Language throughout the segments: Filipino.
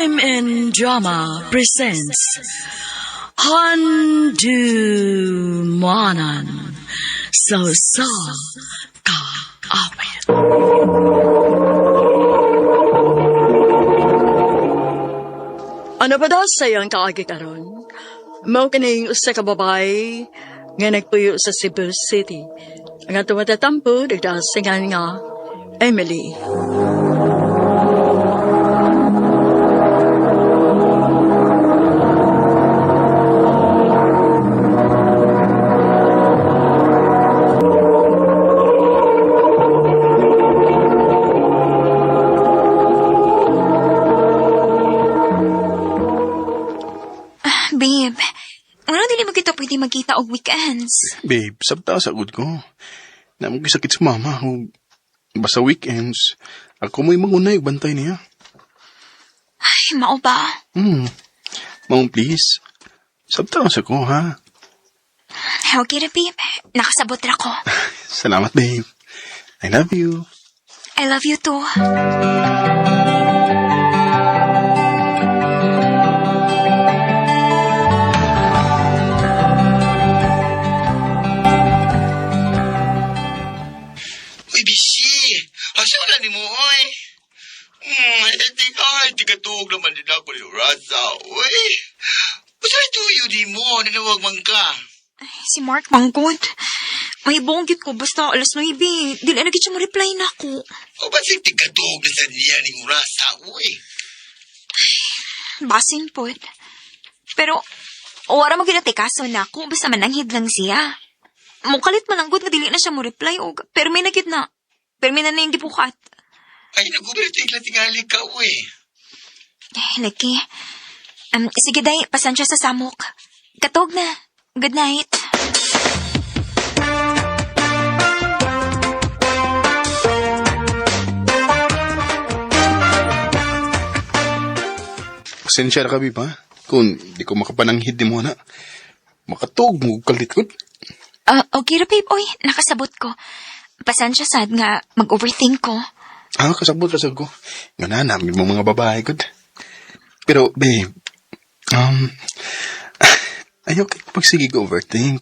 MN Drama presents Handu Manan So Ka Awit. Ano pa daw sayang kaagi karon? Mao kining usa ka babae nga nagpuyo sa Cebu City. Ang ato matatampo nagdasingan nga Emily. Babe, ano dili mo kita pwede magkita og weekends? Babe, sabta sagod ko. Namang sakit sa mama. Basta weekends, ako mo'y mangunay bantay niya. Ay, mao ba? Mom, please. Sabta sa ko, ha? Okay na, babe. Nakasabot na ko. Salamat, babe. I love you. I love you too. Asa na ni mo, oy? Tigatug naman din ako ni Raza, oy. Basta tuyo di mo, nanawag man ka. Si Mark manggod. May bonggit ko basta alas 9. Dili na gid siya mo reply na ako. O ba't yung tigatug na sa niya ni Raza, oy? Basin po. Pero, wala mo ginati kaso na ako. Basta mananghid lang siya. Mukalit mananggod nga dili na siya mo reply. Pero may nagit na. Pero may na yung gibukat. Ay, nagubit yung tingali ka, oy. Laki. Sige, day. Pasensya sa samok. Katog na. Good night. Pasensya na kami pa. Kung di ko makapananghid ni mo na, makatog mo kalit ko. Okay ra, babe. Oy, nakasabot ko. Pasensya sad nga mag-overthink ko. Kasabot ko. Nga na, namin mo mga babae ko. Pero, babe, ayaw kayo pagsigig overthink.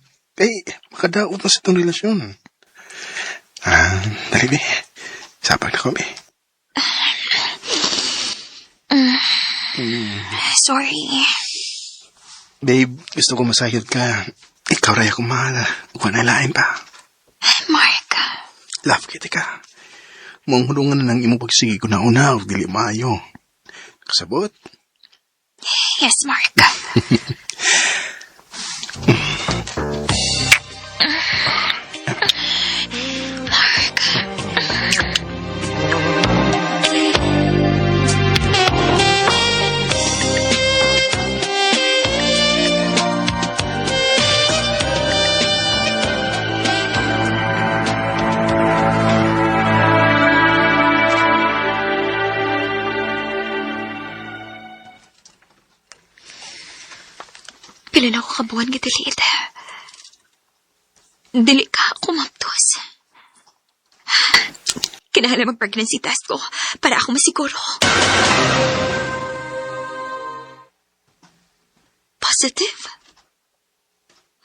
Makadaot na sa itong relasyon. Dali, babe. Sapag na ko, babe. Sorry. Babe, gusto ko masayod ka. Ikaw rin ako mahal. Huwag na lain pa. Mark. Love kita ka. Mong hulungan na ng imong pagsigi ko na una o dili maayo. Kasabot? Yes, Mark. Mark. Pila na ako kabuhan gitiliit. Dili ka ako maptos. Kinahanglan mag-pregnancy test ko para ako masiguro. Positive?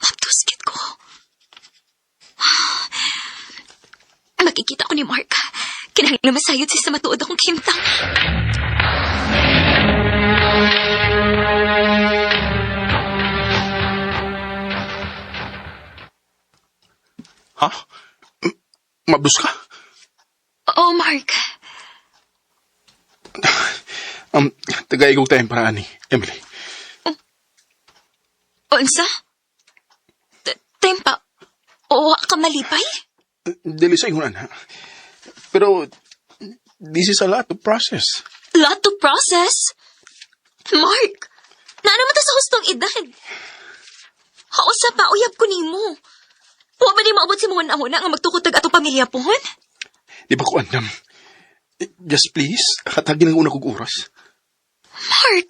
Maptos kit ko. Makikita ko ni Mark. Kinahanglan masayod siya sa matuod akong kimtang. Ha? Mabus ka? Oo, Mark. Tagaigog tayong paraan ni Emily. Unsa? Tempa? O ka malipay? Dili sa ingunan, ha? Pero, this is a lot to process. Lot to process? Mark, naanaman ta sa hustong edad. Hausa pa, uyab ko ni mo. Huwag ba di maabot si mga nahuna nga magtukotag atong pamilya pohon? Di ba ko andam? Just please, katagin ang una kong oras. Mark!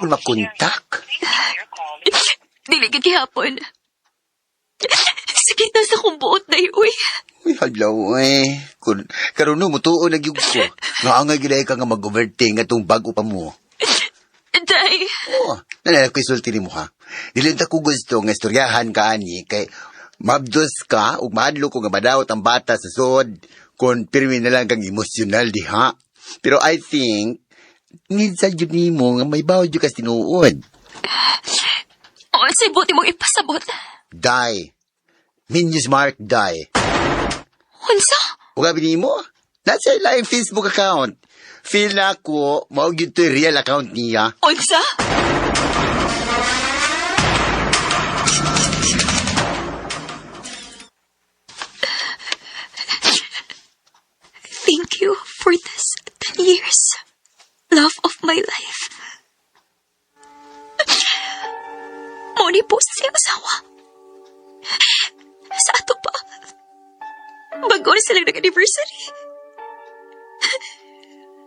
ko makontak. Dili gid gihapon. Sakit na sa kong buot na uy. Uy, halaw eh. Karoon no, mutuon na gyud ko. Nga gilay ka nga mag-overthink atong bago pa mo. Day. Oo, nanalak ko isulti ni mo ha. Dilinta ko gusto nga istoryahan ka ani kay mabdos ka ug maadlo ko nga madawat ang bata sa sod kung pirmi na lang kang emosyonal diha. Pero I think need sa jud nimo nga may bawod jud ka tinuod. O, say buti mong ipasabot. Die. Minus Mark die. Unsa? Uga nimo? Nasa live Facebook account. Feel na ko, mao gyud to real account niya. Unsa? Thank you for this 10 years. Love of my life. Moni po siyang asawa. Sa ato pa. Bago na silang nag-anniversary.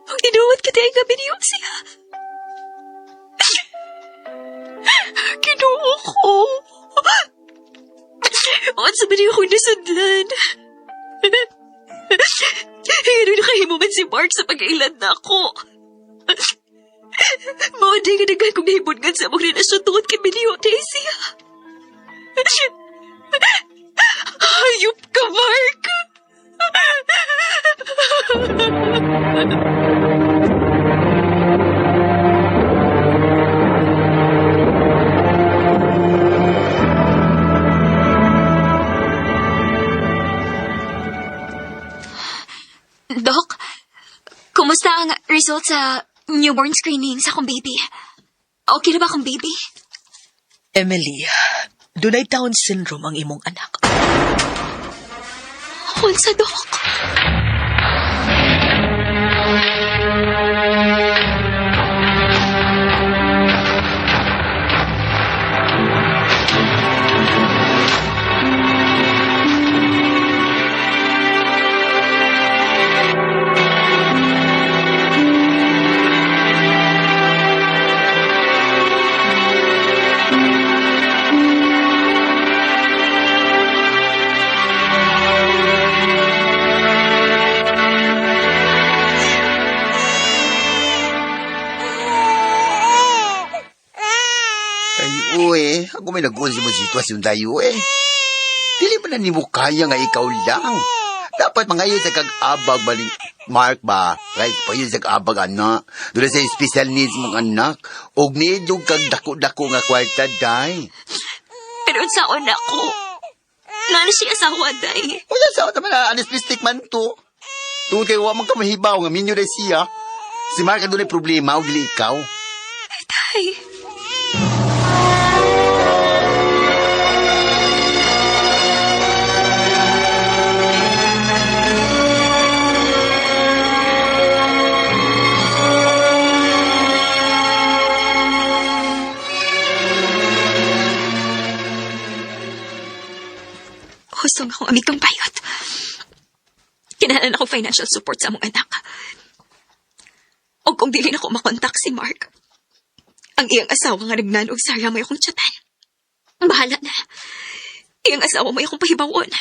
Huwag tinuwad ka tayong gabi niyo siya. Kinuha ko. At sa maniyo ko nasudlan. Ano na kayo mo man si Mark sa pag-ilan na ako. Mauday nga nagay kong nahibungan sa mong relasyon tungkol kay Benio tayo siya. Hayop ka, Mark! Doc, kumusta ang result sa newborn screening sa akong baby? Okay na ba akong baby? Emily, dunay Down syndrome ang imong anak. Unsa, Doc? Uy, ako may nag-uon sa mga sitwasyon tayo eh. Dili mo na ni mo kaya nga ikaw lang. Dapat mangayon sa kag-abag bali Mark ba? Right, pa yun sa kag-abag anak. Doon sa special needs mong anak. Og need yung kag dako-dako nga kwarta, day. Pero unsaon ako? Nana siya asawa, day. O yan, sa naman na anesthetic man to. Tungkol kayo, wamang ka mahibaw nga minyo na siya. Si Mark ang doon ay problema, o dili ikaw. Day. Gusto nga akong amikang payot. Kinahanglan ako financial support sa among anak. O kung dili na ako makontak si Mark, ang iyang asawa nga nagnanog sa may akong tsatan. Bahala na. Iyang asawa may akong pahibawon.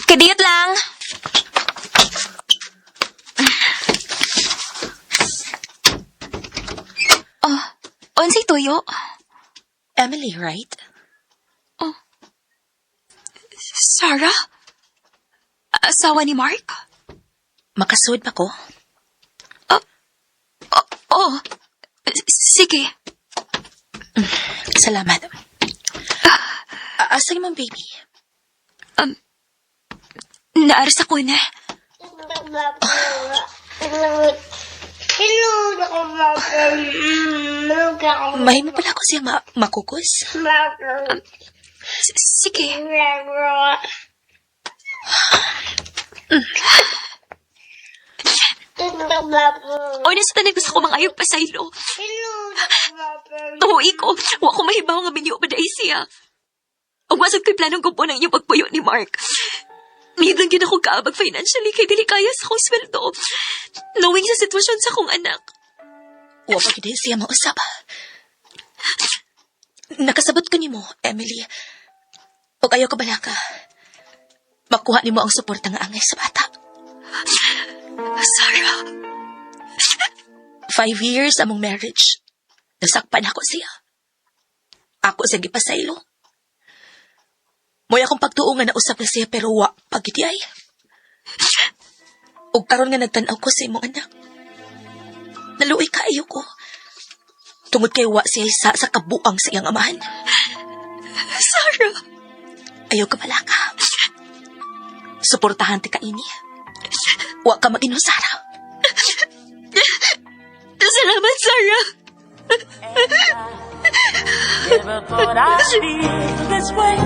Kadiyot lang. Unsay tuyo? Emily, right? Sarah? Asawa ni Mark? Makasuod pa ko? Oh. Sige. Salamat. Asa mong baby? Naaras ako na. Mahal mo pala ako siya makukos? Sige. O, nasa tanig gusto ko mga ayog pasaylo. Tuhoy ko, wa ko mahibaw nga binyo pa dahil siya. Ug wasad ko'y planong kumpon ang iyong pagpuyo ni Mark. Need lang yun ako kaabag financially kay dili kaya sa akong sweldo. Knowing sa sitwasyon sa akong anak. Wa pa gid siya mausap. Nakasabot ko nimo, Emily. Ug ayaw ka bala ka. Makuha nimo ang suporta nga angay sa bata. Sarah. 5 years among marriage. Nasakpan ako siya. Ako sa gipasaylo. Moy akong pagtuo nga nausap na siya pero wa pagiti ay. Ug karon nga nagtan-aw ko sa imong anak. Naluoy kaayo ko. Tungod kay wa siya isa sa kabuang sa iyang amahan. Sarah. Ayaw ka pala ka. Suportahan ti ka ini. Wa ka mag-inom, Sarah. Salamat, Sarah. Never thought I'd feel this way.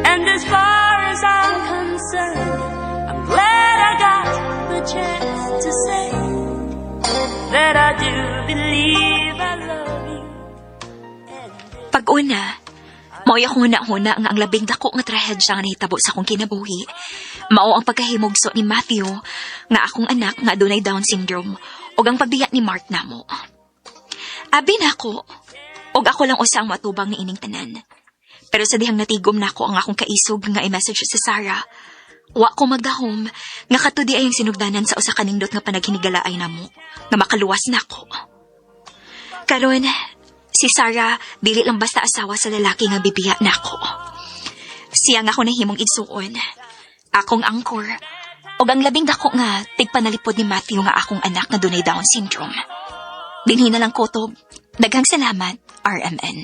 And as far as I'm concerned, I'm glad I got the chance to say that I do believe I love you. Pag-una, maoy ako huna-huna nga ang labing dako nga trahedya nga nahitabo sa akong kinabuhi. Mao ang pagkahimugso ni Matthew nga akong anak nga adunay Down syndrome ug ang pagbiya ni Mark namo. Abi na ako, ug ako lang usa ang matubang ni ining tanan. Pero sa dihang natigom nako ang akong kaisog nga i-message sa Sarah, wa ko magdahom nga katudi ay ang sinugdanan sa usa kanindot nga panaghinigalaay namo nga makaluwas nako. Karon, si Sarah dili lang basta asawa sa lalaki nga bibiya nako. Siya nga ako nahimong igsuon. Akong angkor, ug ang labing dako nga tigpanalipod ni Matthew nga akong anak nga dunay Down syndrome. Dinhi na lang kutob. Daghang salamat, RMN.